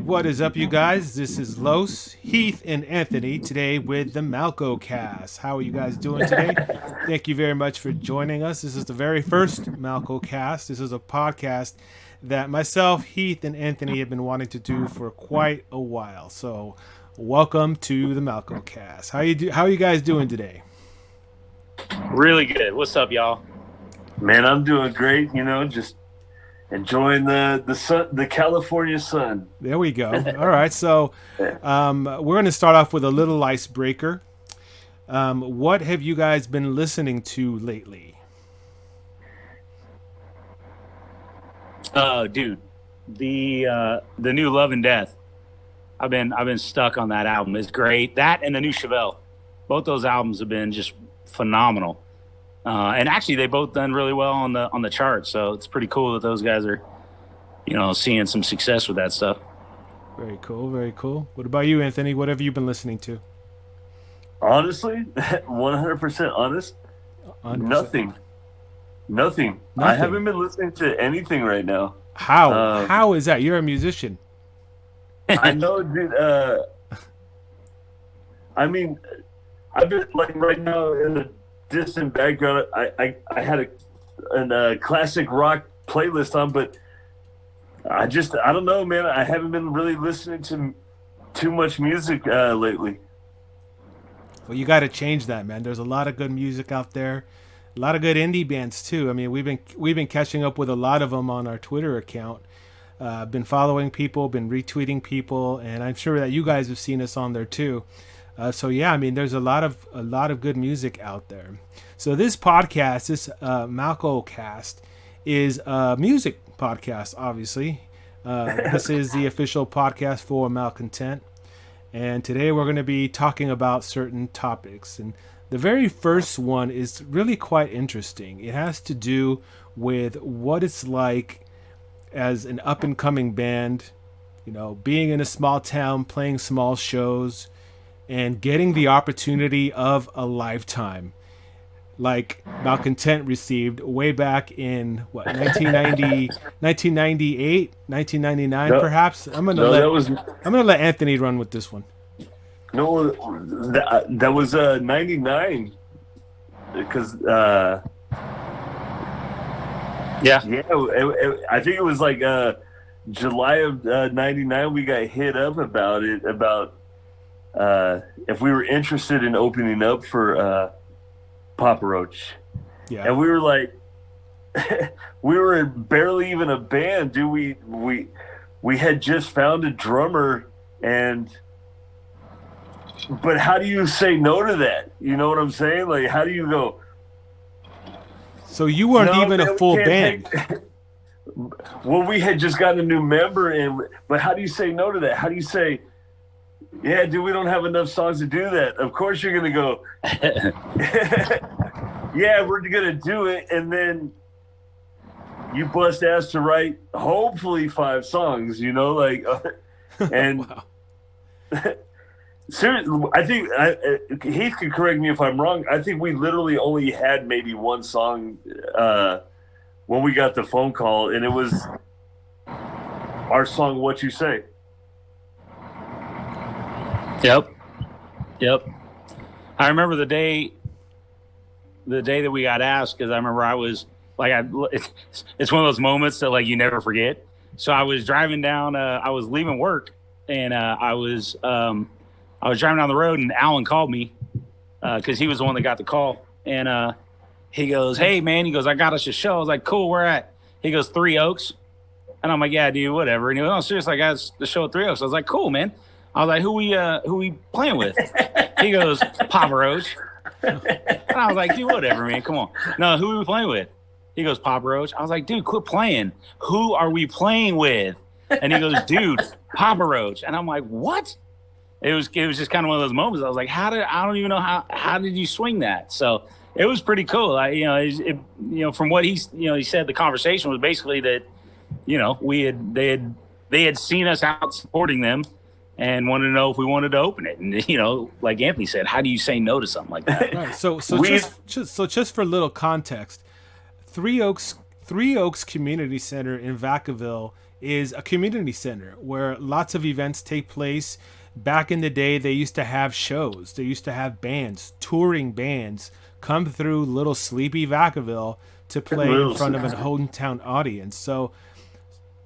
What is up, you guys? This is Los, Heath, and Anthony today with the MalcoCast. How are you guys doing today? Thank you very much for joining us. This is the very first MalcoCast. This is a podcast that myself, Heath, and Anthony have been wanting to do for quite a while. So, welcome to the MalcoCast. How are you guys doing today? Really good. What's up, y'all? Man, I'm doing great. Just enjoying the sun, the California sun. There we go. All right, so we're going to start off with a little icebreaker. What have you guys been listening to lately? Oh, dude, the new Love and Death. I've been stuck on that album. It's great. That and the new Chevelle. Both those albums have been just phenomenal. And actually, they both done really well on the charts. So it's pretty cool that those guys are, seeing some success with that stuff. Very cool. Very cool. What about you, Anthony? What have you been listening to? Honestly, 100% honest, 100%. Nothing. I haven't been listening to anything right now. How is that? You're a musician. I know, dude. I mean, I've been like right now in the distant background. I had a classic rock playlist on, but I don't know, man. I haven't been really listening to too much music lately. Well, you got to change that, man. There's a lot of good music out there, a lot of good indie bands too. I mean, we've been catching up with a lot of them on our Twitter account. Been following people, been retweeting people, and I'm sure that you guys have seen us on there too. So yeah, I mean, there's a lot of good music out there. So this podcast, this MalcoCast, is a music podcast. Obviously, this is the official podcast for Malcontent, and today we're going to be talking about certain topics. And the very first one is really quite interesting. It has to do with what it's like as an up and coming band, being in a small town, playing small shows, and getting the opportunity of a lifetime, like Malcontent received way back in 1990, 1998, 1999, no, perhaps. I'm gonna let Anthony run with this one. No, that was 99, because Yeah. I think it was like July of 99. We got hit up about it, about if we were interested in opening up for Papa Roach. Yeah. And we were like, we were barely even a band, dude. We had just found a drummer, but how do you say no to that? You know what I'm saying? Like, how do you go? So you weren't even a full band. Well, we had just gotten a new member, but how do you say no to that? How do you say, yeah, dude, we don't have enough songs to do that? Of course you're going to go, yeah, we're going to do it. And then you bust ass to write hopefully 5 songs, and Wow. seriously, I think Heath could correct me if I'm wrong. I think we literally only had maybe one song when we got the phone call, and it was our song, "What You Say." Yep. I remember the day that we got asked, because I remember I was like, it's one of those moments that like you never forget. So I was driving down, I was leaving work, and I was driving down the road, and Alan called me because he was the one that got the call, and he goes, "Hey man," he goes, "I got us a show." I was like, "Cool, where at?" He goes, "Three Oaks," and I'm like, "Yeah, dude, whatever." And he goes, "Oh, seriously, I got the show at Three Oaks." I was like, "Cool, man." I was like, who we playing with?" He goes, "Papa Roach." And I was like, "Dude, whatever, man. Come on." "No, who are we playing with?" He goes, "Papa Roach." I was like, "Dude, quit playing. Who are we playing with?" And he goes, "Dude, Papa Roach." And I'm like, "What?" It was just kind of one of those moments. I was like, I don't even know how did you swing that? So it was pretty cool. From what he said, the conversation was basically that, they had seen us out supporting them and wanted to know if we wanted to open it. And, like Anthony said, how do you say no to something like that? Right. So just for a little context, Three Oaks Community Center in Vacaville is a community center where lots of events take place. Back in the day, they used to have shows. They used to have bands, touring bands, come through little sleepy Vacaville to play in front of an hometown audience. So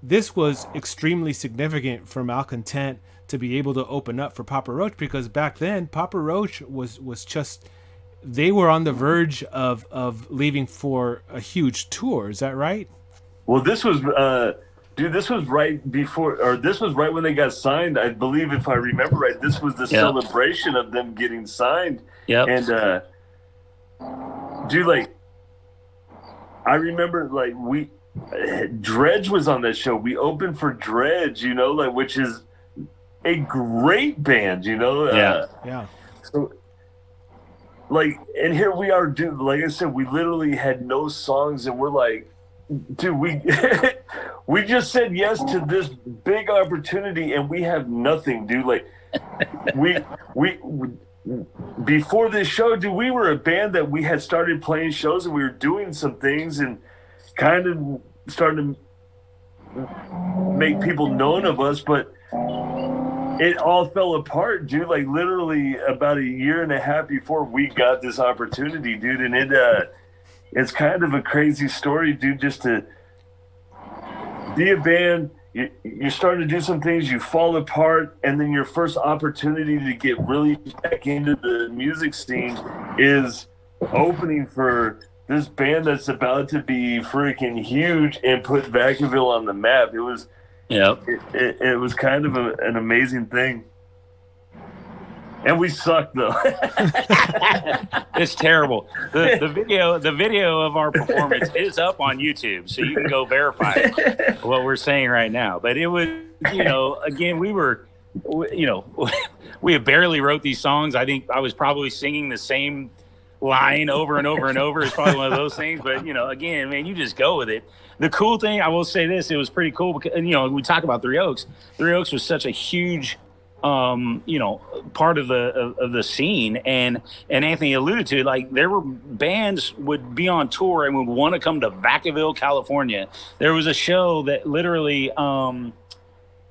this was extremely significant for Malcontent to be able to open up for Papa Roach, because back then Papa Roach was just, they were on the verge of leaving for a huge tour. Is that right? Well, this was dude, this was right before, or this was right when they got signed. I believe, if I remember right, this was the celebration of them getting signed. Yep. And dude, like, I remember, like, Dredge was on that show. We opened for Dredge, you know, like, which is a great band, you know. Yeah. So, like, and here we are, dude. Like I said, we literally had no songs, and we're like, dude, we just said yes to this big opportunity, and we have nothing, dude. Like, we before this show, dude, we were a band that we had started playing shows, and we were doing some things and kind of starting to make people known of us, but it all fell apart, dude. Like, literally about a year and a half before we got this opportunity, dude, and it's kind of a crazy story, dude, just to be a band. You're starting to do some things, you fall apart, and then your first opportunity to get really back into the music scene is opening for this band that's about to be freaking huge and put Vacaville on the map. It was, it was kind of an amazing thing. And we suck, though. It's terrible. The video of our performance is up on YouTube, so you can go verify what we're saying right now. But it was, you know, again, we had barely wrote these songs. I think I was probably singing the same line over and over and over. It's probably one of those things. But, you know, again, man, you just go with it. The cool thing, I will say this, it was pretty cool because, you know, we talk about Three Oaks. Three Oaks was such a huge part of the scene, and Anthony alluded to, like, there were bands would be on tour and would want to come to Vacaville, California. There was a show that literally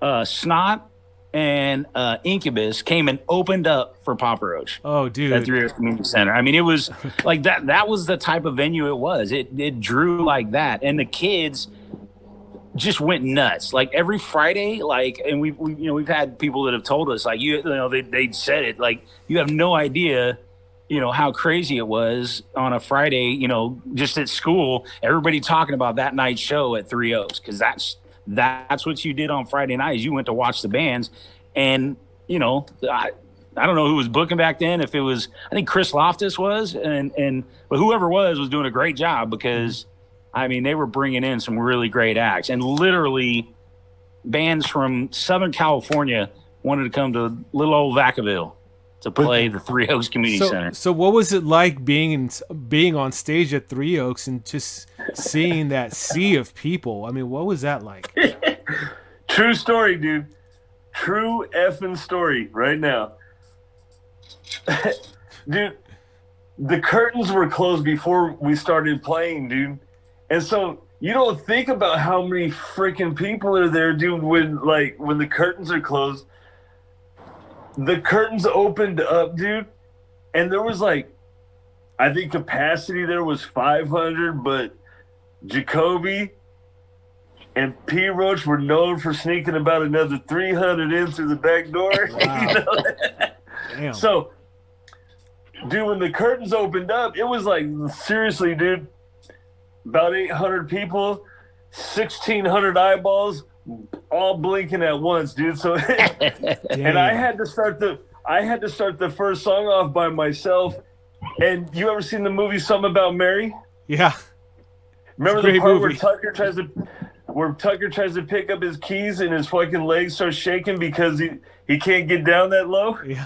Snot and Incubus came and opened up for Papa Roach. Oh, dude, at Three Oaks Community Center. I mean, it was like that was the type of venue it was. It drew like that, and the kids just went nuts. Like, every Friday, like, and we've had people that have told us, like, they said it, like, you have no idea, you know, how crazy it was on a Friday, you know, just at school, everybody talking about that night's show at Three Oaks, because that's what you did on Friday night, is you went to watch the bands. And, you know, I don't know who was booking back then, if it was, I think Chris Loftus was, but whoever was doing a great job, because I mean, they were bringing in some really great acts, and literally bands from Southern California wanted to come to little old Vacaville to play the Three Oaks Community Center. So what was it like being on stage at Three Oaks and just seeing that sea of people? I mean, what was that like? True story, dude. True effing story right now. Dude, the curtains were closed before we started playing, dude. And so you don't think about how many freaking people are there, dude, when the curtains are closed. The curtains opened up, dude, and there was, like, I think capacity there was 500, but Jacoby and P. Roach were known for sneaking about another 300 in through the back door. Wow. You know? Damn. So, dude, when the curtains opened up, it was like, seriously, dude, about 800 people, 1,600 eyeballs, all blinking at once, dude. So, and I had to start the first song off by myself. And you ever seen the movie Something About Mary? Yeah. Remember the part where Tucker tries to pick up his keys and his fucking legs start shaking because he can't get down that low? Yeah.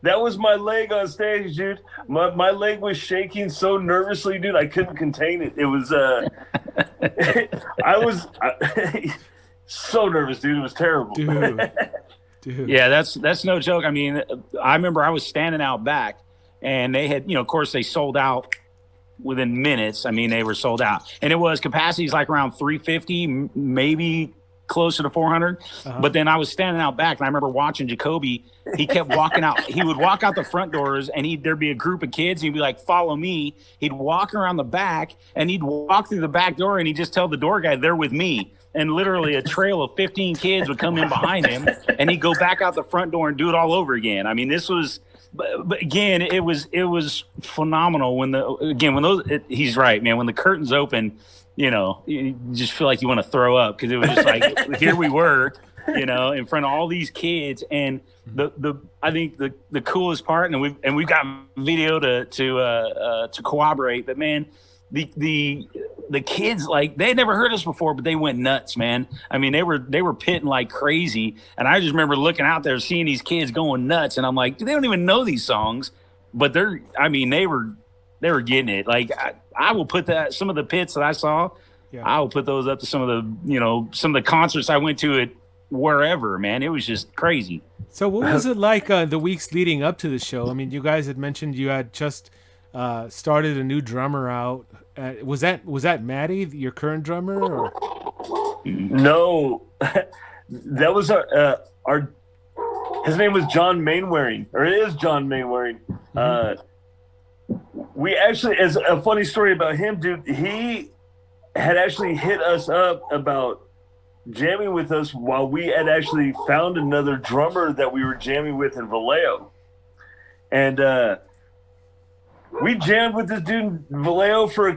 That was my leg on stage, dude. My leg was shaking so nervously, dude, I couldn't contain it. It was I was so nervous, dude. It was terrible. Dude. Yeah, that's no joke. I mean, I remember I was standing out back, and they had, you know, of course, they sold out within minutes. I mean, they were sold out, and it was capacities like around 350, maybe closer to 400. But then I was standing out back, and I remember watching Jacoby. He kept walking out. He would walk out the front doors, and there'd be a group of kids. And he'd be like, "Follow me." He'd walk around the back, and he'd walk through the back door, and he'd just tell the door guy, "They're with me." And literally a trail of 15 kids would come in behind him, and he'd go back out the front door and do it all over again. I mean, this was. But again, it was phenomenal when he's right, man. When the curtains open, you just feel like you want to throw up, because it was just like here we were, in front of all these kids. And I think the coolest part, and we've got video to corroborate, but man, the kids, like, they had never heard us before, but they went nuts, man. I mean, they were pitting like crazy. And I just remember looking out there, seeing these kids going nuts. And I'm like, they don't even know these songs, but they were getting it. Like, I will put some of the pits that I saw, I will put those up to some of the concerts I went to at wherever, man. It was just crazy. So what was it like the weeks leading up to the show? I mean, you guys had mentioned you had just started a new drummer out. Was that Maddie, your current drummer? Or? No, that was our. His name was John Mainwaring, or it is John Mainwaring. We actually, as a funny story about him, dude, he had actually hit us up about jamming with us while we had actually found another drummer that we were jamming with in Vallejo, and we jammed with this dude Vallejo for a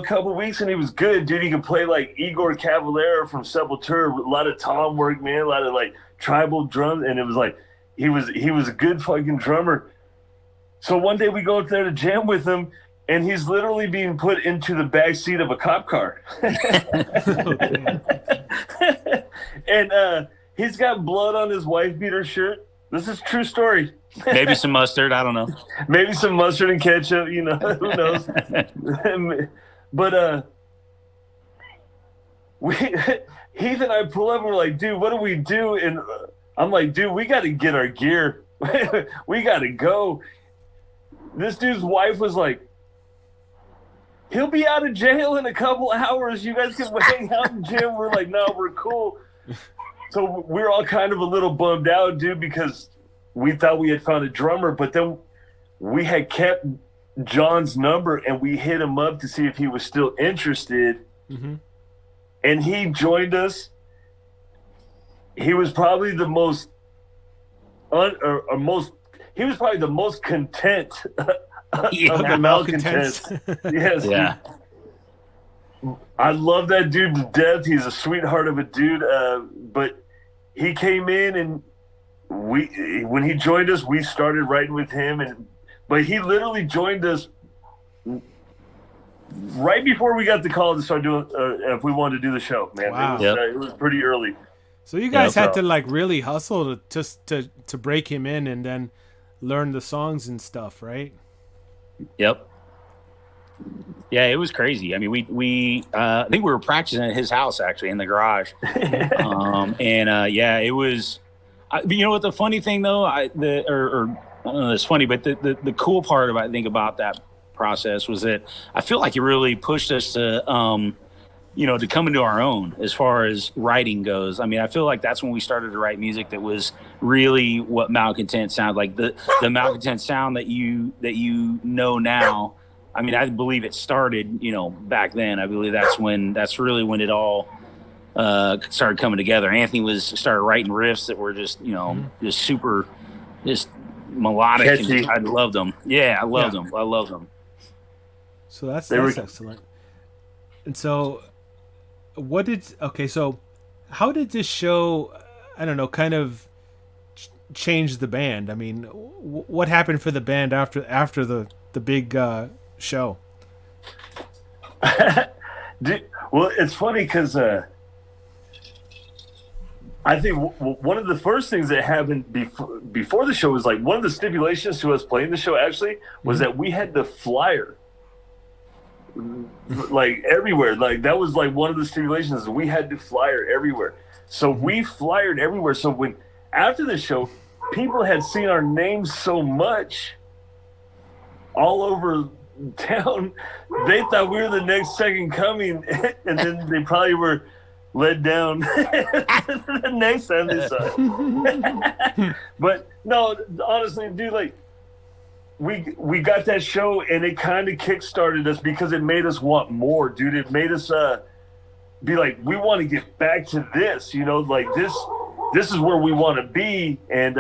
couple of weeks, and he was good, dude. He could play like Igor Cavalera from Sepultura, a lot of tom work, man, a lot of like tribal drums, and it was like he was a good fucking drummer. So one day we go up there to jam with him, and he's literally being put into the back seat of a cop car, and he's got blood on his wife beater shirt. This is a true story. Maybe some mustard. I don't know. Maybe some mustard and ketchup. Who knows? But Heath and I pull up and we're like, dude, what do we do? And I'm like, dude, we got to get our gear. We got to go. This dude's wife was like, he'll be out of jail in a couple hours. You guys can hang out in gym. We're like, no, we're cool. So we're all kind of a little bummed out, dude, because we thought we had found a drummer, but then we had kept John's number and we hit him up to see if he was still interested. Mm-hmm. And he joined us. He was probably the most he was probably the most content of the Malcontents. Yes. Yeah. I love that dude to death. He's a sweetheart of a dude. But he came in, and when he joined us, we started writing with him. But he literally joined us right before we got the call to start doing if we wanted to do the show. Man, wow. It was pretty early. So you guys had to like really hustle to break him in and then learn the songs and stuff, right? Yep. Yeah, it was crazy. I mean, we I think we were practicing at his house, actually, in the garage. It was. You know what? The funny thing, though, I don't know, it's funny, but the cool part about that process was that I feel like it really pushed us to to come into our own as far as writing goes. I mean, I feel like that's when we started to write music that was really what Malcontent sounded like, the Malcontent sound that you know now. I mean, I believe it started, back then. I believe that's really when it all started coming together. Anthony started writing riffs that were just, just super, just melodic. And I loved them. Yeah, I loved them. I loved them. So that's excellent. And so so how did this show, I don't know, kind of change the band? I mean, what happened for the band after the big show? Well, it's funny because I think one of the first things that happened before the show was like one of the stipulations to us playing the show actually was that we had to flyer like everywhere. Like that was like one of the stipulations. We had to flyer everywhere. So we flyered everywhere. So when after the show, people had seen our names so much all over town, they thought we were the next Second Coming, and then they probably were let down the next time they saw it. But no, honestly, dude, like we got that show and it kind of kickstarted us because it made us want more, dude. It made us be like, we want to get back to this, you know, like this is where we want to be. And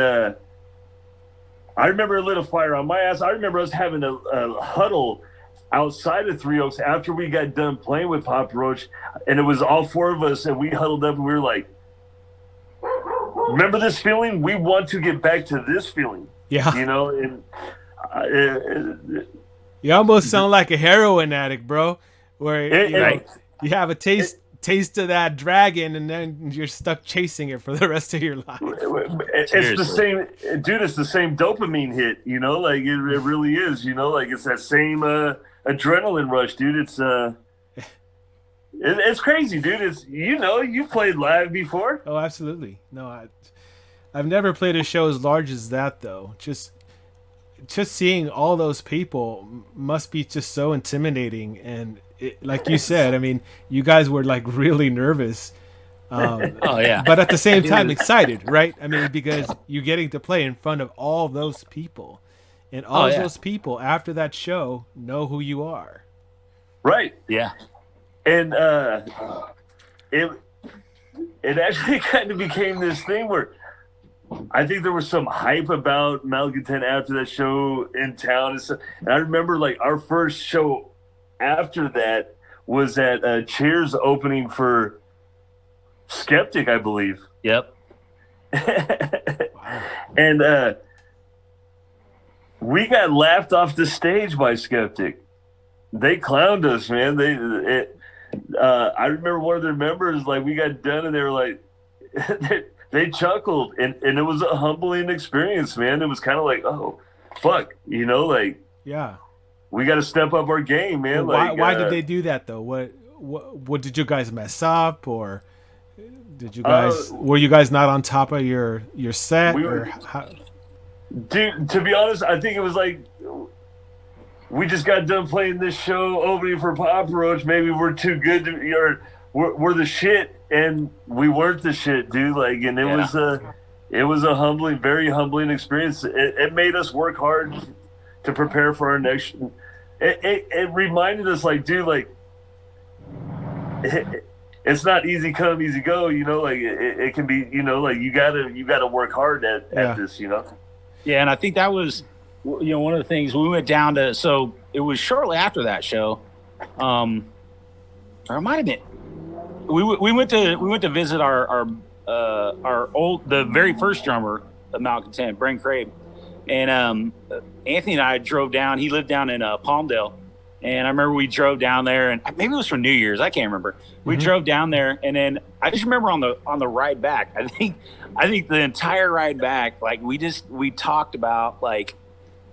I remember it lit a fire on my ass. I remember us having a huddle outside of Three Oaks after we got done playing with Papa Roach, and it was all four of us, and we huddled up and we were like, remember this feeling? We want to get back to this feeling. Yeah. You know, and you almost sound like a heroin addict, bro, where you have a taste of that dragon and then you're stuck chasing it for the rest of your life. It's the same, dude. It's the same dopamine hit, you know, like it really is, you know, like it's that same adrenaline rush, dude. It's crazy, dude. It's, you know, you played live before. Oh, absolutely. No, I've never played a show as large as that, though. Just seeing all those people must be just so intimidating. And like you said, I mean, you guys were like really nervous. Oh yeah. But at the same time, excited, right? I mean, because you're getting to play in front of all those people, and all those people after that show know who you are. Right. Yeah. And it actually kind of became this thing where I think there was some hype about Malcontent after that show in town. And I remember like our first show after that was at Cheers opening for Skeptic, I believe. Yep. And we got laughed off the stage by Skeptic. They clowned us, man. I remember one of their members, like, we got done and they were like, they chuckled, and it was a humbling experience, man. It was kind of like, oh, fuck, you know, like, yeah, we got to step up our game, man. Well, why did they do that though? What did you guys mess up, or did you guys were you guys not on top of your set? Dude, to be honest, I think it was like we just got done playing this show opening for Papa Roach. Maybe we're too good to, or we're the shit, and we weren't the shit, dude. Like, and it was a humbling, very humbling experience. It made us work hard to prepare for our next. It reminded us, like, dude, like, it's not easy come, easy go. You know, like it can be. You know, like you gotta work hard at this. You know. Yeah, and I think that was, you know, one of the things we went down to. So it was shortly after that show, or it might have been. We went to visit our the very first drummer of Malcontent, Brent Crabe, and Anthony and I drove down. He lived down in Palmdale, and I remember we drove down there, and maybe it was for New Year's. I can't remember. We drove down there, and then I just remember on the ride back. I think the entire ride back, like we talked about, like,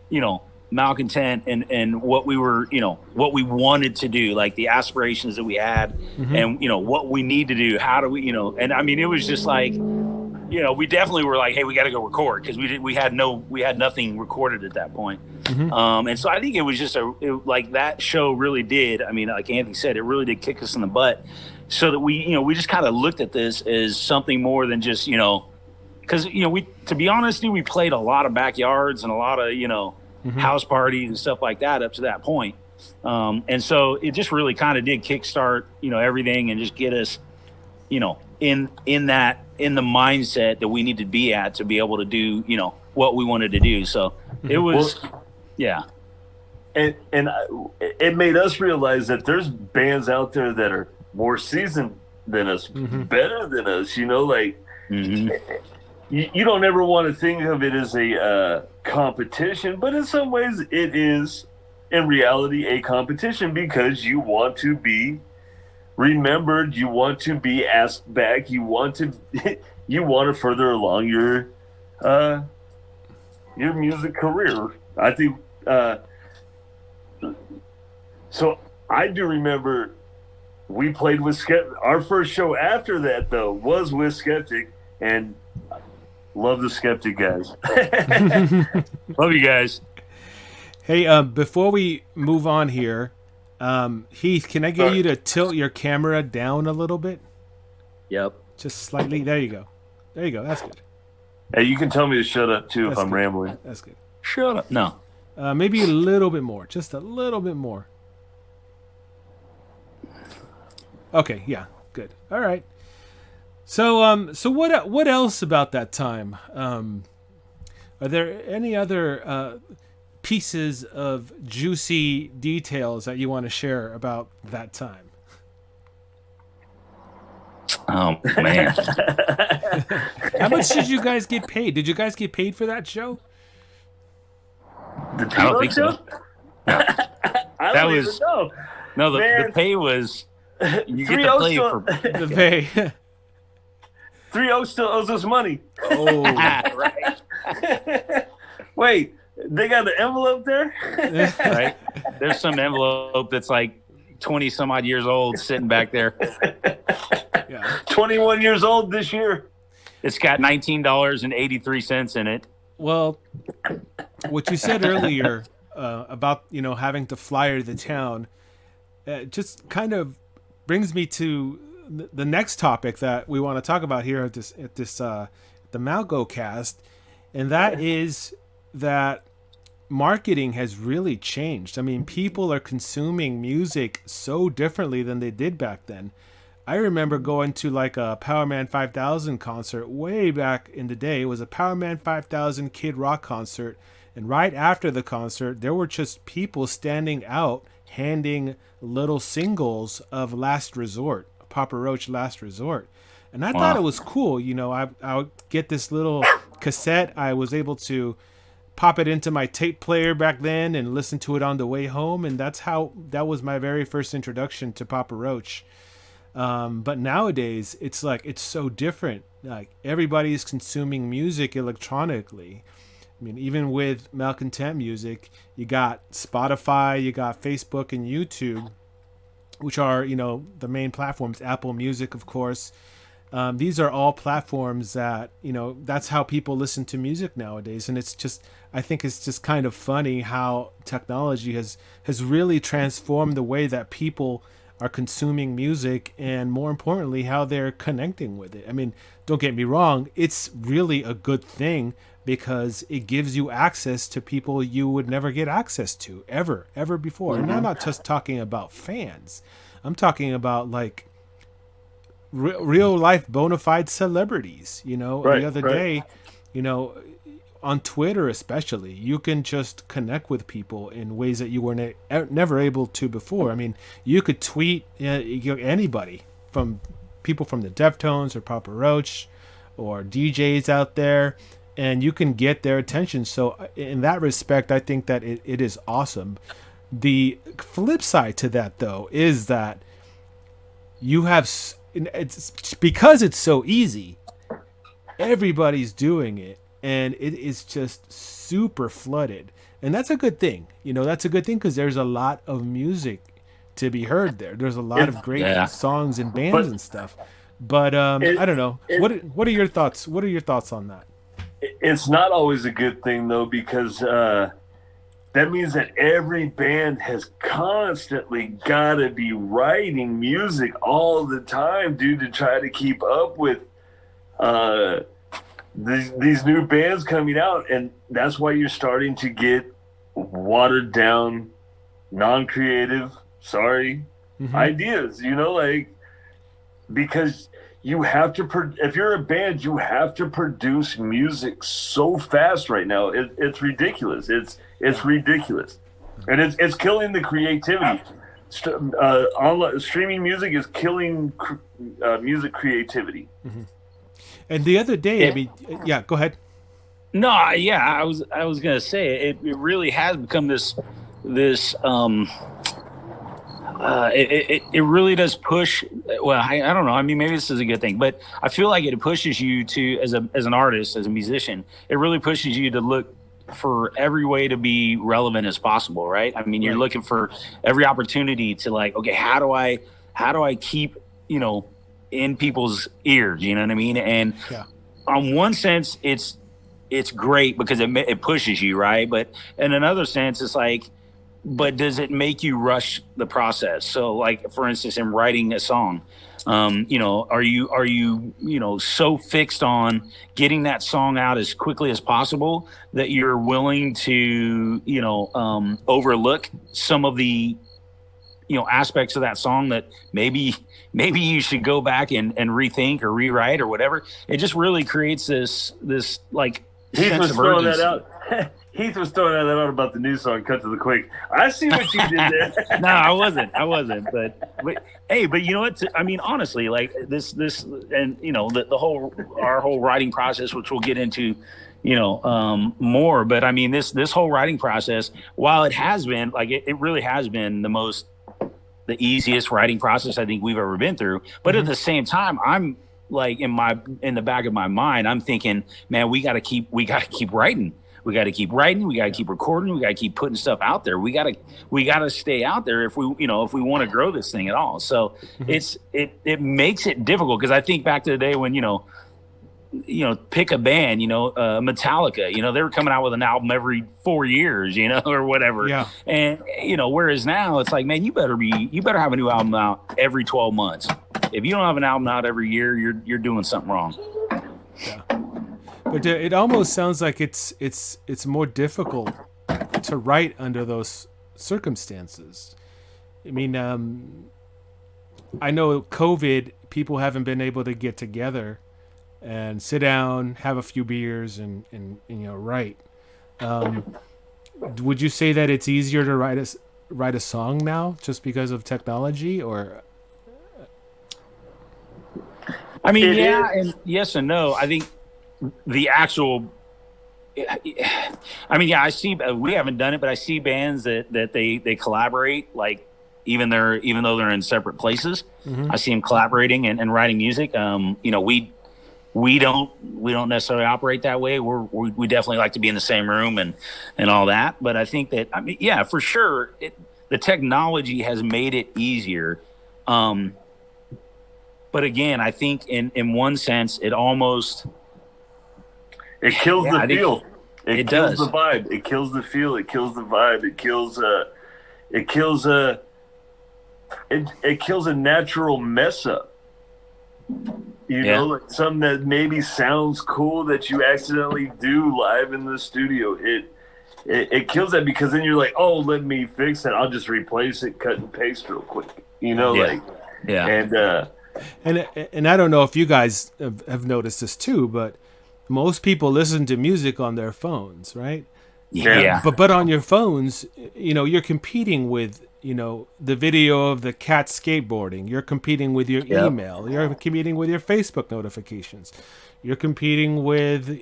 you know, Malcontent and what we were, you know, what we wanted to do, like the aspirations that we had, and, you know, what we need to do. How do we, you know, and I mean, it was just like, you know, we definitely were like, hey, we got to go record, because we had nothing recorded at that point. And so I think it was just like that show really did. I mean, like Anthony said, it really did kick us in the butt, so that we just kind of looked at this as something more than just, you know, because, you know, to be honest, we played a lot of backyards and a lot of, you know, house parties and stuff like that up to that point. And so it just really kind of did kickstart, you know, everything, and just get us, you know, in the mindset that we need to be at to be able to do, you know, what we wanted to do. So it was, yeah. And it made us realize that there's bands out there that are more seasoned than us, better than us, you know, like, you don't ever want to think of it as a competition, but in some ways it is, in reality, a competition, because you want to be remembered, you want to be asked back, you want to further along your music career. I think so. I do remember we played with Skeptic. Our first show after that, though, was with Skeptic, and love the Skeptic guys. Love you guys. Hey, before we move on here, Heath, can I get you to tilt your camera down a little bit? Yep. Just slightly. There you go. There you go. That's good. Hey, you can tell me to shut up too That's if I'm good. rambling. That's good. Shut up. No. Maybe a little bit more. Just a little bit more. Okay. Yeah. Good. All right. So what else about that time? Are there any other pieces of juicy details that you want to share about that time? Oh man. How much did you guys get paid? Did you guys get paid for that show? The I don't think so. I don't even know. No, the Man. pay was you get 3-0 to play still, for The pay. 3-0 still owes us money. Oh. right. Wait, they got the envelope there? Right. There's some envelope that's like 20 some odd years old sitting back there. Yeah. 21 years old this year. It's got $19.83 in it. Well, what you said earlier about having to flyer the town just kind of brings me to the next topic that we want to talk about here at the MalcoCast, and that is that marketing has really changed. I mean, people are consuming music so differently than they did back then. I remember going to like a Powerman 5000 concert way back in the day. It was a Powerman 5000 Kid Rock concert. And right after the concert, there were just people standing out handing little singles of Last Resort, Papa Roach Last Resort. And I thought it was cool. I would get this little cassette. I was able to pop it into my tape player back then and listen to it on the way home. And that was my very first introduction to Papa Roach. But nowadays it's so different. Like everybody's consuming music electronically. I mean, even with Malcontent music, you got Spotify, you got Facebook and YouTube, which are, the main platforms, Apple Music, of course. These are all platforms that, that's how people listen to music nowadays. And I think it's just kind of funny how technology has really transformed the way that people are consuming music, and more importantly, how they're connecting with it. I mean, don't get me wrong, it's really a good thing because it gives you access to people you would never get access to ever before. Mm-hmm. And I'm not just talking about fans. I'm talking about like real life bona fide celebrities. The other day, on Twitter especially, you can just connect with people in ways that you were never able to before. I mean, you could tweet anybody, from people from the Deftones or Papa Roach or DJs out there, and you can get their attention. So in that respect, I think that it is awesome. The flip side to that, though, is that it's because it's so easy, everybody's doing it. And it is just super flooded. And that's a good thing. That's a good thing because there's a lot of music to be heard there. There's a lot of great songs and bands and stuff. But I don't know. What are your thoughts? What are your thoughts on that? It's not always a good thing, though, because that means that every band has constantly got to be writing music all the time, dude, to try to keep up with these new bands coming out, and that's why you're starting to get watered down, non-creative, ideas. Because you have to. If you're a band, you have to produce music so fast right now. It's ridiculous. It's ridiculous, and it's killing the creativity. Online streaming music is killing music creativity. Mm-hmm. And the other day, I mean, go ahead. No, I was gonna say it really has become this. It really does push. Well, I don't know. I mean, maybe this is a good thing, but I feel like it pushes you to, as an artist, as a musician, it really pushes you to look for every way to be relevant as possible, right? I mean, you're looking for every opportunity to okay, how do I keep in people's ears, you know what I mean? And on one sense, it's great because it pushes you, right? But in another sense, it's like but does it make you rush the process? So, like for instance, in writing a song, are you so fixed on getting that song out as quickly as possible that you're willing to overlook some of the aspects of that song that maybe you should go back and rethink or rewrite or whatever? It just really creates this like Heath sense was of throwing urgency. that out. Heath was throwing that out about the new song "Cut to the Quick." I see what you did there. No, I wasn't. But hey, but you know what? I mean, honestly, like this, and our whole writing process, which we'll get into, more. But I mean, this whole writing process, while it has been like it really has been the easiest writing process I think we've ever been through. But at the same time, I'm like in the back of my mind, I'm thinking, man, we got to keep writing. We got to keep writing. We got to keep recording. We got to keep putting stuff out there. We got to stay out there if we want to grow this thing at all. So it makes it difficult, because I think back to the day when pick a band, Metallica, they were coming out with an album every 4 years, or whatever. Yeah. And whereas now it's like, man, you better have a new album out every 12 months. If you don't have an album out every year, you're doing something wrong. Yeah. But it almost sounds like it's more difficult to write under those circumstances. I mean, I know COVID, people haven't been able to get together and sit down, have a few beers, and write. Would you say that it's easier to write a song now just because of technology, or? I mean, yeah, and yes and no. I think the actual, I mean, yeah, I see. We haven't done it, but I see bands that they collaborate, like even though they're in separate places. I see them collaborating and writing music. We don't necessarily operate that way. We definitely like to be in the same room and all that. But I think that, I mean, yeah, for sure, the technology has made it easier. But again, I think in one sense, it almost. It kills the feel. It kills does. the vibe. It kills the feel. It kills the vibe. It kills a natural mess up. Like something that maybe sounds cool that you accidentally do live in the studio. It kills that, because then you're like, oh, let me fix it. I'll just replace it, cut and paste real quick. And I don't know if you guys have noticed this too, but most people listen to music on their phones, right? Yeah. But on your phones, you're competing with, the video of the cat skateboarding. You're competing with your email. You're competing with your Facebook notifications. You're competing with,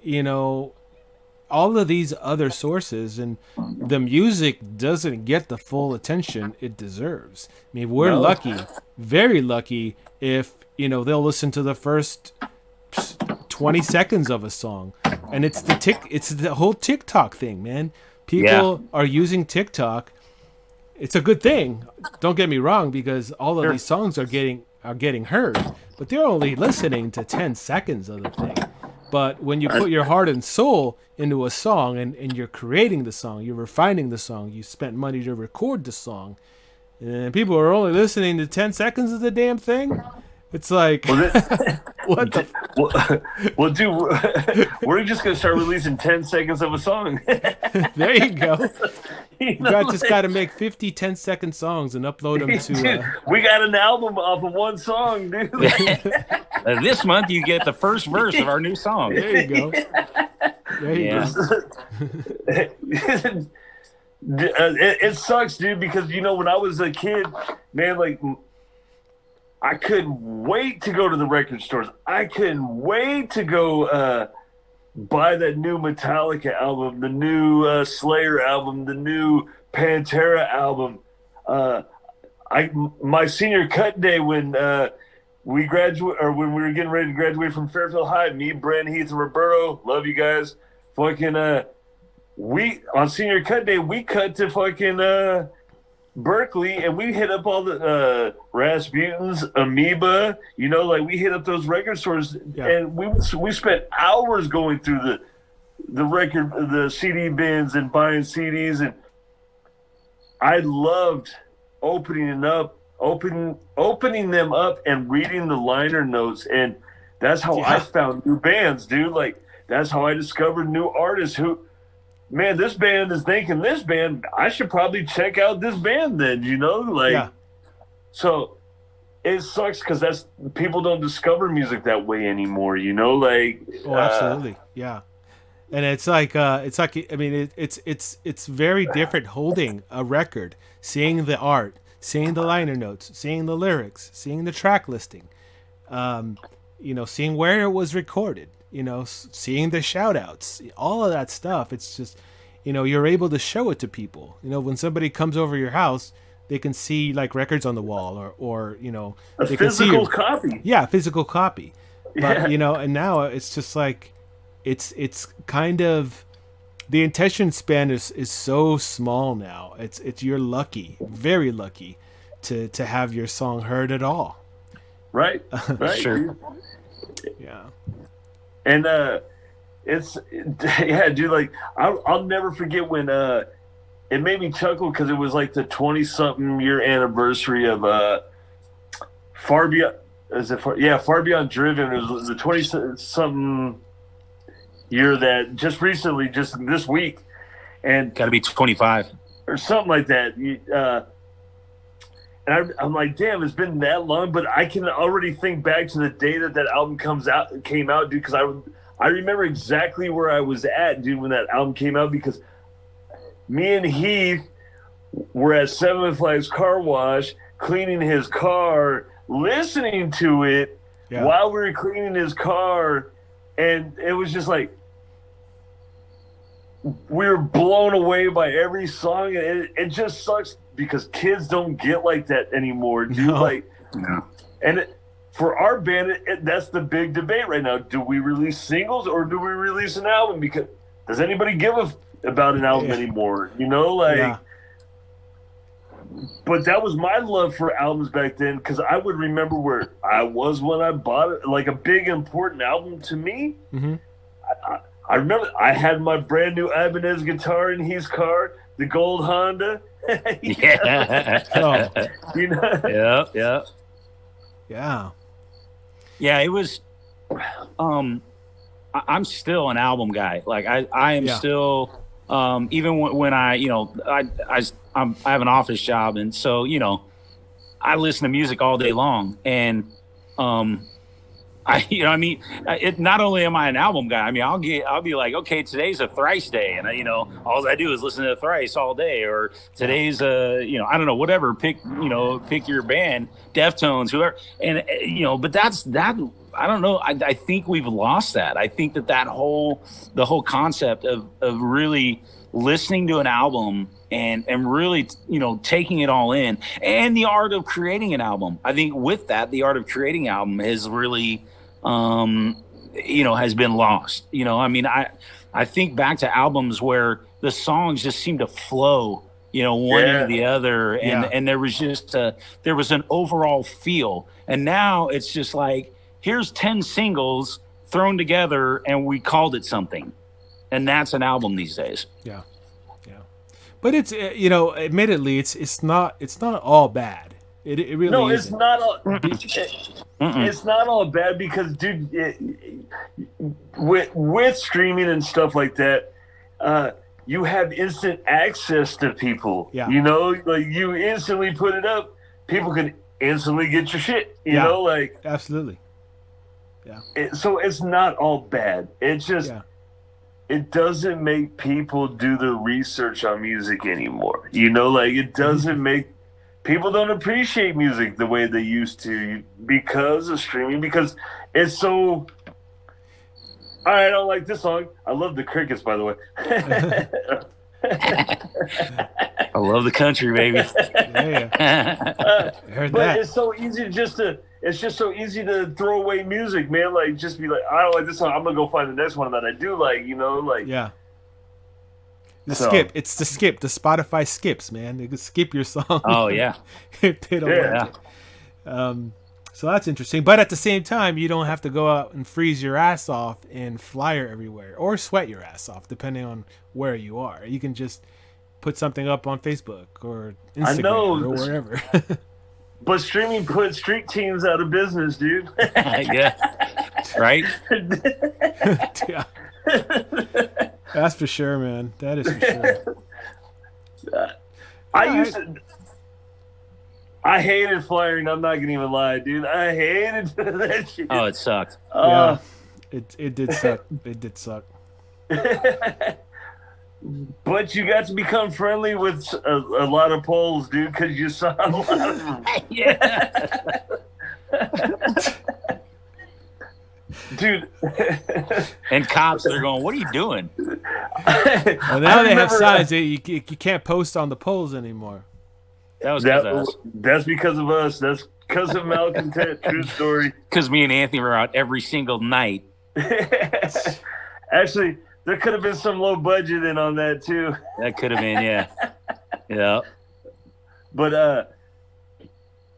all of these other sources, and the music doesn't get the full attention it deserves. I mean, we're lucky, very lucky, if, they'll listen to the first 20 seconds of a song, and it's the whole TikTok thing, man. People are using TikTok. It's a good thing, don't get me wrong, because all of these songs are getting heard, but they're only listening to 10 seconds of the thing. But when you put your heart and soul into a song, and you're creating the song, you're refining the song, you spent money to record the song, and people are only listening to 10 seconds of the damn thing, it's like, what the? Well, dude, we're just gonna start releasing 10 seconds of a song. There you go. You just got to make 50 10-second songs and upload them to. Dude, we got an album off of one song, dude. This month you get the first verse of our new song. There you go. There you go. It sucks, dude, because when I was a kid, man, like, I couldn't wait to go to the record stores. I couldn't wait to go buy that new Metallica album, the new Slayer album, the new Pantera album. My senior cut day when we were getting ready to graduate from Fairfield High, me, Brent, Heath, and Roberto, love you guys. Fucking we on senior cut day, we cut to fucking Berkeley, and we hit up all the Rasputin's, Amoeba, we hit up those record stores, and we spent hours going through the CD bins and buying CDs, I loved opening them up and reading the liner notes, and that's how I found new bands, dude. Like that's how I discovered new artists who, man, this band is thinking this band, I should probably check out this band then, like so it sucks because that's people don't discover music that way anymore, like absolutely. Yeah. And it's like I mean it's very different holding a record, seeing the art, seeing the liner notes, seeing the lyrics, seeing the track listing, seeing where it was recorded, seeing the shout outs, all of that stuff. It's just, you're able to show it to people. When somebody comes over your house, they can see like records on the wall or a they physical can see copy. Yeah, physical copy. But, and now it's just like, it's kind of, the attention span is so small now. It's you're lucky, very lucky to have your song heard at all. Right. Sure. Yeah. And dude, like I'll never forget when it made me chuckle because it was like the 20-something year anniversary of Far Beyond. Far Beyond Driven. It was the 20-something year that just recently, just this week, and got to be 25 or something like that. And I'm like, damn, it's been that long, but I can already think back to the day that album came out, dude. Because I remember exactly where I was at, dude, when that album came out. Because me and Heath were at Seven Flags Car Wash cleaning his car, listening to it while we were cleaning his car, and it was just like, we were blown away by every song. It just sucks because kids don't get like that anymore, dude. No. And for our band, that's the big debate right now. Do we release singles or do we release an album? Because does anybody give about an album anymore? But that was my love for albums back then, because I would remember where I was when I bought it, like a big important album to me. Mm-hmm. I remember I had my brand new Ibanez guitar in his car, the gold Honda. Yeah. Yeah. It was. I'm still an album guy. Like I am still. Even when I have an office job, and so I listen to music all day long, and not only am I an album guy, I mean, I'll be like, okay, today's a Thrice day, and all I do is listen to Thrice all day, or today's I don't know, whatever, pick your band, Deftones, whoever, and but that's that. I don't know. I think we've lost that. I think the whole concept of really listening to an album and really, taking it all in, and the art of creating an album. I think with that, the art of creating an album has really, has been lost. I think back to albums where the songs just seem to flow, one into the other. And there was just, there was an overall feel. And now it's just like, here's 10 singles thrown together and we called it something. And that's an album these days. Yeah. But it's, admittedly, it's not all bad. It really no, isn't. It's not all. It's not all bad because, dude, with streaming and stuff like that, you have instant access to people. Yeah. Like you instantly put it up, people can instantly get your shit. Absolutely. Yeah. So it's not all bad. It's just. Yeah. It doesn't make people do the research on music anymore. It doesn't make people don't appreciate music the way they used to because of streaming, because it's so. I don't like this song. I love the Crickets, by the way. I love the country, baby. I heard but that. It's so easy it's just so easy to throw away music, man. Like, just be like, I don't like this song, I'm gonna go find the next one that I do like, Yeah. Skip. It's the skip. The Spotify skips, man. They can skip your song. Oh yeah. So that's interesting. But at the same time, you don't have to go out and freeze your ass off and flyer everywhere or sweat your ass off, depending on where you are. You can just, put something up on Facebook or I Instagram know. or wherever. But streaming put street teams out of business, dude. Yeah. Right. Yeah. That's for sure, man. That is for sure. I hated flyering. I'm not gonna even lie, dude. I hated that shit. Oh, it sucked. Yeah, it did suck. It did suck. But you got to become friendly with a lot of Poles, dude, because you saw a lot of them. Yeah. Dude. And cops, they're going, "What are you doing?" Well, now they have signs. You can't post on the polls anymore. That's because of us. That's because of Malcontent. True story. Because me and Anthony were out every single night. Actually, there could have been some low budgeting on that too. That could have been, yeah. Yeah. But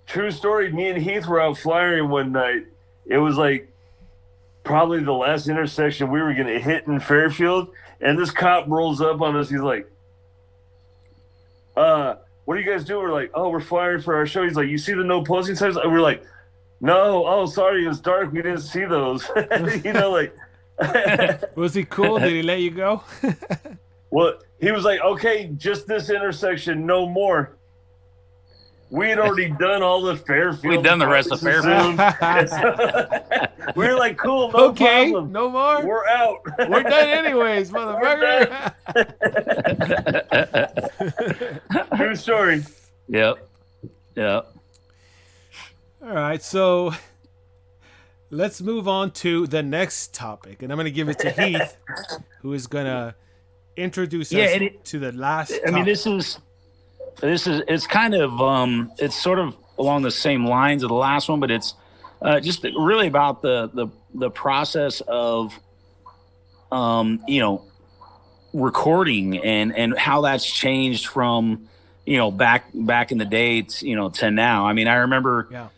true story, me and Heath were out flying one night. It was like probably the last intersection we were gonna hit in Fairfield, and this cop rolls up on us. He's like, what are you guys doing? We're like, oh, we're flying for our show. He's like, you see the no posting signs? And we're like, no, oh, sorry, it was dark. We didn't see those. You know, like. Was he cool? Did he let you go? Well, he was like, okay, just this intersection, no more. We had already done all the Fairfield. We'd done the rest of Fairfield. We were like, cool, no okay, problem. No more. We're out. We're done anyways, motherfucker. True story. Yep. Yep. All right, so let's move on to the next topic, and I'm going to give it to Heath, who is going to introduce us to the last topic. I mean, this is it's kind of it's sort of along the same lines of the last one, but it's just really about the process of recording and how that's changed from back in the day to now. I mean, I remember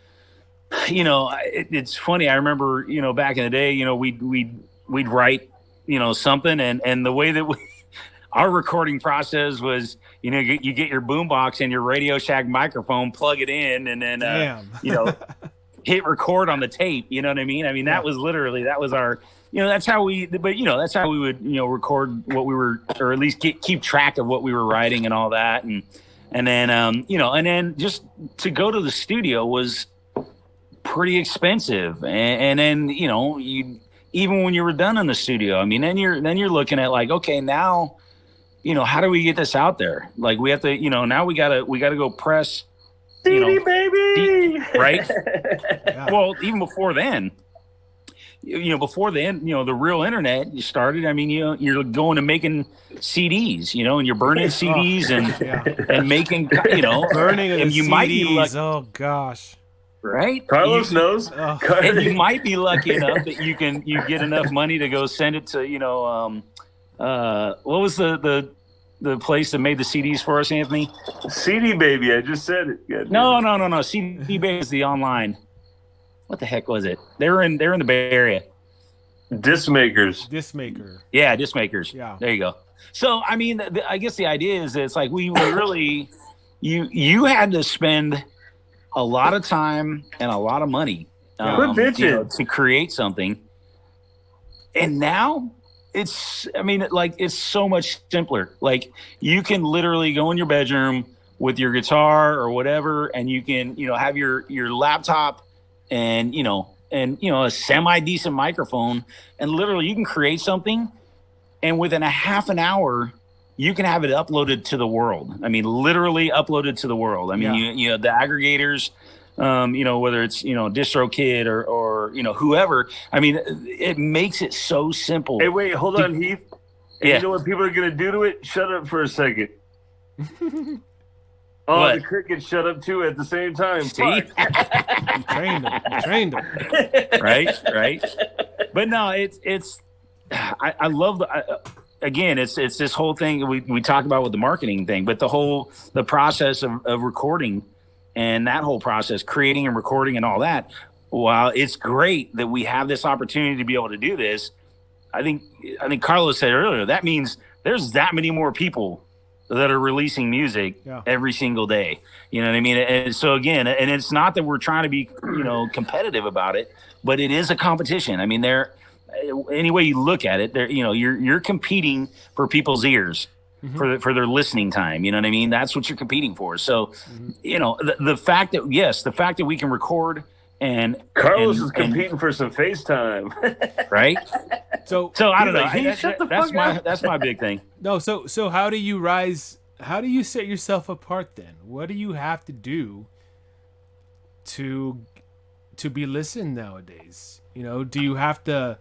it's funny. I remember back in the day, we'd write something, and the way that our recording process was, you get your boombox and your Radio Shack microphone, plug it in, and then hit record on the tape. You know what I mean? I mean, that was our, that's how we would, record what we were, or at least keep track of what we were writing and all that. And then, and then just to go to the studio was pretty expensive. And then, even when you were done in the studio, I mean, then you're looking at like, okay, now, how do we get this out there? Like we have to, now we gotta go press, CD baby, right? Yeah. Well, even before then, the real internet started. I mean, you're going and making CDs, and you're burning CDs and making, burning and you CDs. Might be lucky, oh gosh, right? Carlos knows, and you might be lucky enough that you get enough money to go send it to, what was the place that made the CDs for us, Anthony? CD Baby. I just said it. God, no. CD Baby is the online. What the heck was it? They're in the Bay Area. Discmaker. Yeah, Discmakers. Yeah. There you go. So, I mean, I guess the idea is it's like we really, you had to spend a lot of time and a lot of money to create something. And now it's so much simpler. Like you can literally go in your bedroom with your guitar or whatever, and you can, have your laptop and, a semi-decent microphone, and literally you can create something, and within a half an hour, you can have it uploaded to the world. I mean, literally uploaded to the world. I mean, the aggregators, whether it's, DistroKid or whoever. I mean, it makes it so simple. Hey, wait, hold on, Heath. You know what people are going to do to it? Shut up for a second. Oh, what? The crickets shut up too at the same time. See? You trained them. Right. But no, I love again, it's this whole thing we talk about with the marketing thing, but the process of recording and that whole process, creating and recording and all that. While it's great that we have this opportunity to be able to do this, I think Carlos said earlier, that means there's that many more people that are releasing music every single day. You know what I mean? And so again, and it's not that we're trying to be, competitive about it, but it is a competition. I mean, any way you look at it, you're competing for people's ears. For their listening time, you know what I mean? That's what you're competing for. So, the fact that we can record and Carlos is competing for some FaceTime, right? So I don't know. Hey, shut the fuck up. That's my big thing. No, so how do you rise? How do you set yourself apart then? What do you have to do to be listened nowadays? Do you have to?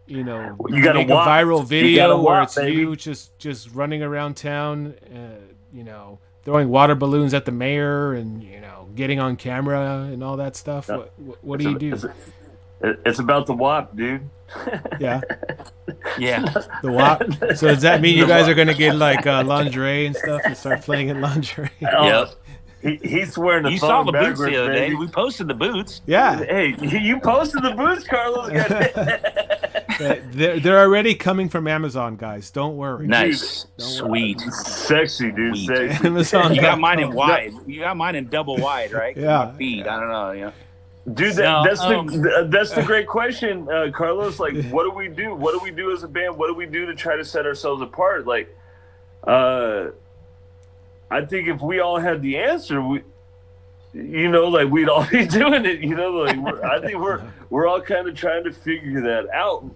You gotta make a viral video where it's you just running around town, throwing water balloons at the mayor and, getting on camera and all that stuff. What do you do? It's about the WAP, dude. Yeah. Yeah. The WAP. So does that mean you guys are going to get like lingerie and stuff and start playing in lingerie? Yep. He's wearing You saw the boots the other day. We posted the boots. Yeah. Hey, you posted the boots, Carlos. They're already coming from Amazon, guys. Don't worry. Nice. Don't Sweet. worry. Sexy, dude. Sweet. Sexy. Amazon. You got mine in wide. You got mine in double wide, right? Yeah. My feet. I don't know. Yeah. Dude, that's the great question, Carlos. Like, what do we do? What do we do as a band? What do we do to try to set ourselves apart? Like, I think if we all had the answer, we'd all be doing it. I think we're all kind of trying to figure that out.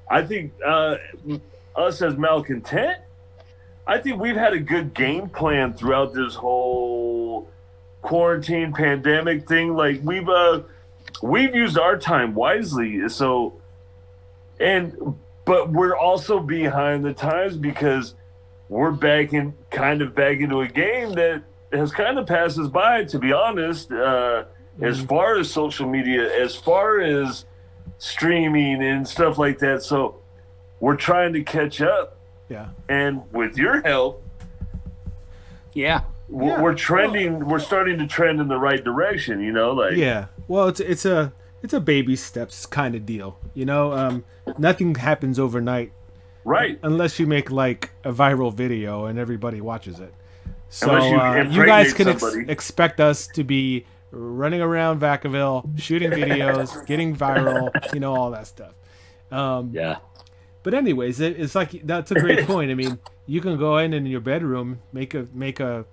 I think us as Malcontent, I think we've had a good game plan throughout this whole quarantine pandemic thing. Like we've used our time wisely. So, but we're also behind the times because we're back into a game that has kind of passed us by, to be honest, as far as social media, as far as streaming and stuff like that. So we're trying to catch up. Yeah. And with your help, we're trending. We're starting to trend in the right direction, Yeah. Well, it's a baby steps kind of deal, Nothing happens overnight. Right. Unless you make like a viral video and everybody watches it. So you guys can expect us to be running around Vacaville, shooting videos, getting viral, all that stuff. Yeah. But anyways, it's like that's a great point. I mean, you can go in your bedroom, make a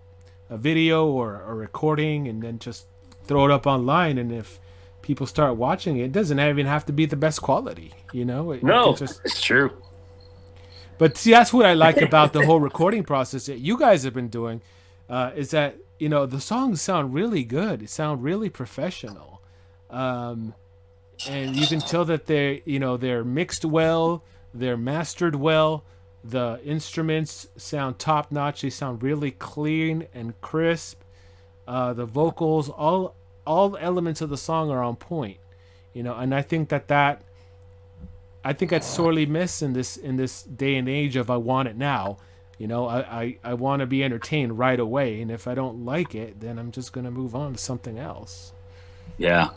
video or a recording, and then just throw it up online. And if people start watching it, it doesn't even have to be the best quality. No, it's true. But see, that's what I like about the whole recording process that you guys have been doing, is that the songs sound really good. It sound really professional, and you can tell that they're mixed well, they're mastered well. The instruments sound top notch. They sound really clean and crisp. The vocals, all elements of the song are on point. And I think that's sorely missed in this day and age of I want it now. I want to be entertained right away, and if I don't like it, then I'm just gonna move on to something else. Yeah,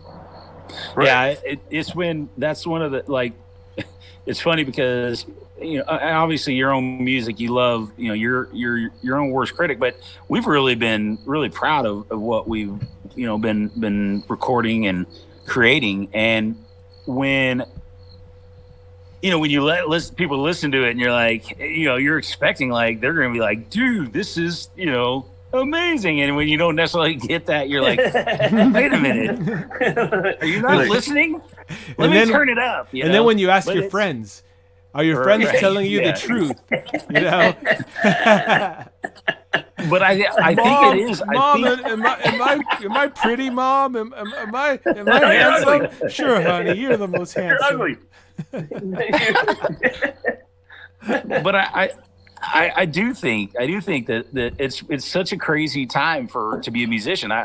right. Yeah. It's when that's one of the it's funny because obviously your own music you love. You're your own worst critic, but we've really been really proud of what we've been recording and creating, and when you let people listen to it and you're like, you're expecting like they're going to be like, dude, this is, amazing. And when you don't necessarily get that, you're like, wait a minute. Are you not listeing? Let me turn it up. And then when you ask your friends, are your friends telling you the truth? But I think it is. Mom, am I pretty, Mom? Am I handsome? Sure, honey, you're the most handsome. You're ugly. But I do think that it's such a crazy time to be a musician. I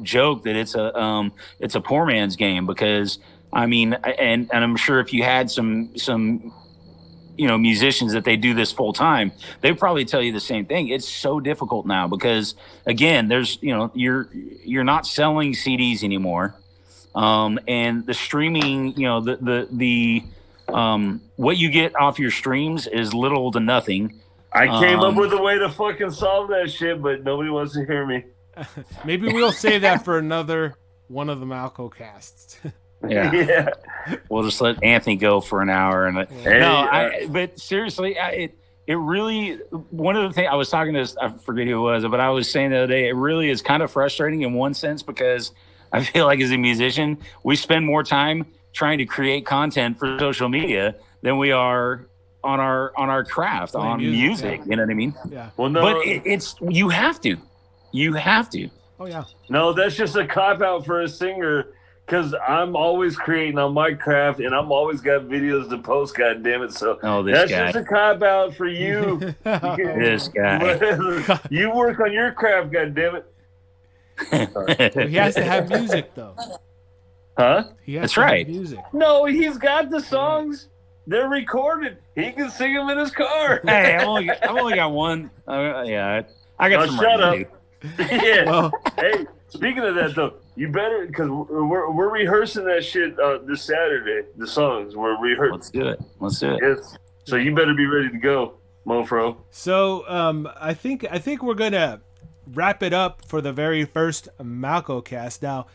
joke that it's a poor man's game because I mean and I'm sure if you had some musicians that they do this full time, they probably tell you the same thing. It's so difficult now because again, there's you're not selling CDs anymore. And the streaming, the what you get off your streams is little to nothing. I came up with a way to fucking solve that shit, but nobody wants to hear me. Maybe we'll save that for another one of the MalcoCasts. Yeah. Yeah. We'll just let Anthony go for an hour. And Hey, but seriously, it really, one of the things I was talking to, I forget who it was, but I was saying the other day, it really is kind of frustrating in one sense, because I feel like as a musician, we spend more time trying to create content for social media than we are on our craft, Playing on music. yeah. You know what I mean? Yeah. well, no, But it's you have to. Oh yeah. no, that's just a cop out for a singer. Because I'm always creating on my craft, and I'm always got videos to post. God damn it! So that's guy. just a cop out for you. This guy. You work on your craft. God damn it! Well, he has to have music though. Huh? He has That's to right. have music. No, he's got the songs. They're recorded. He can sing them in his car. Hey, I've only got one. Yeah, I got Oh, some. shut writing up. to do. Yeah. Well, Hey, speaking of that though, you better, because we're rehearsing that shit this Saturday. The songs we're rehearsing. Let's do it. Yes. So you better be ready to go, Mofro. so I think we're gonna wrap it up for the very first MalcoCast. Now,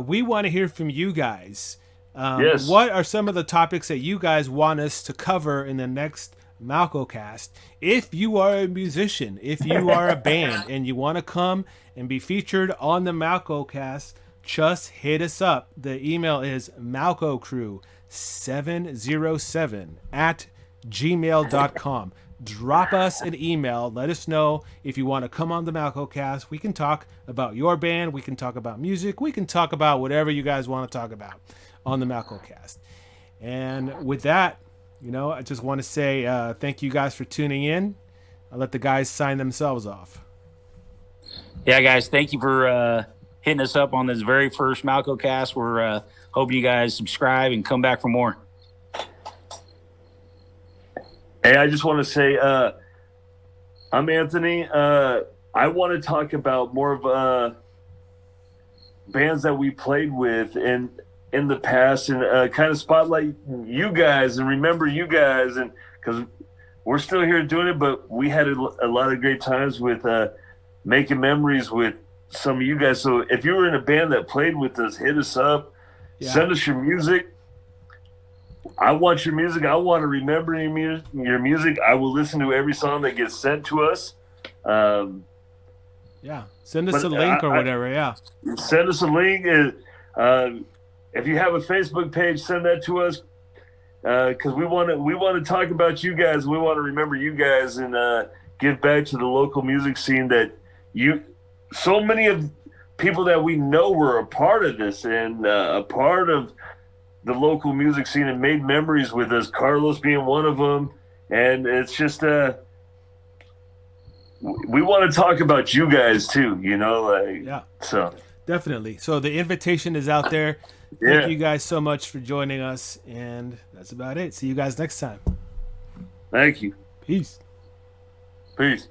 we want to hear from you guys. Yes. What are some of the topics that you guys want us to cover in the next MalcoCast? If you are a musician, if you are a band, and you want to come and be featured on the MalcoCast, just hit us up. The email is malcocrew707@gmail.com. Drop us an email. Let us know if you want to come on the MalcoCast. We can talk about your band. We can talk about music. We can talk about whatever you guys want to talk about on the MalcoCast. And with that, I just want to say thank you guys for tuning in. I'll let the guys sign themselves off. Yeah, guys, thank you for hitting us up on this very first MalcoCast. We're hoping you guys subscribe and come back for more. Hey, I just want to say, I'm Anthony. I want to talk about more of bands that we played with in the past, and kind of spotlight you guys and remember you guys, and because we're still here doing it, but we had a lot of great times with making memories with some of you guys. So if you were in a band that played with us, hit us up, send us your music. I want your music. I want to remember your music. I will listen to every song that gets sent to us. Send us a link or whatever. Send us a link. If you have a Facebook page, send that to us, because we want to talk about you guys. We want to remember you guys and give back to the local music scene that so many of people that we know were a part of this and a part of the local music scene and made memories with us, Carlos being one of them. And it's just, we want to talk about you guys too, so. Definitely. So the invitation is out there. Thank you guys so much for joining us. And that's about it. See you guys next time. Thank you. Peace. Peace.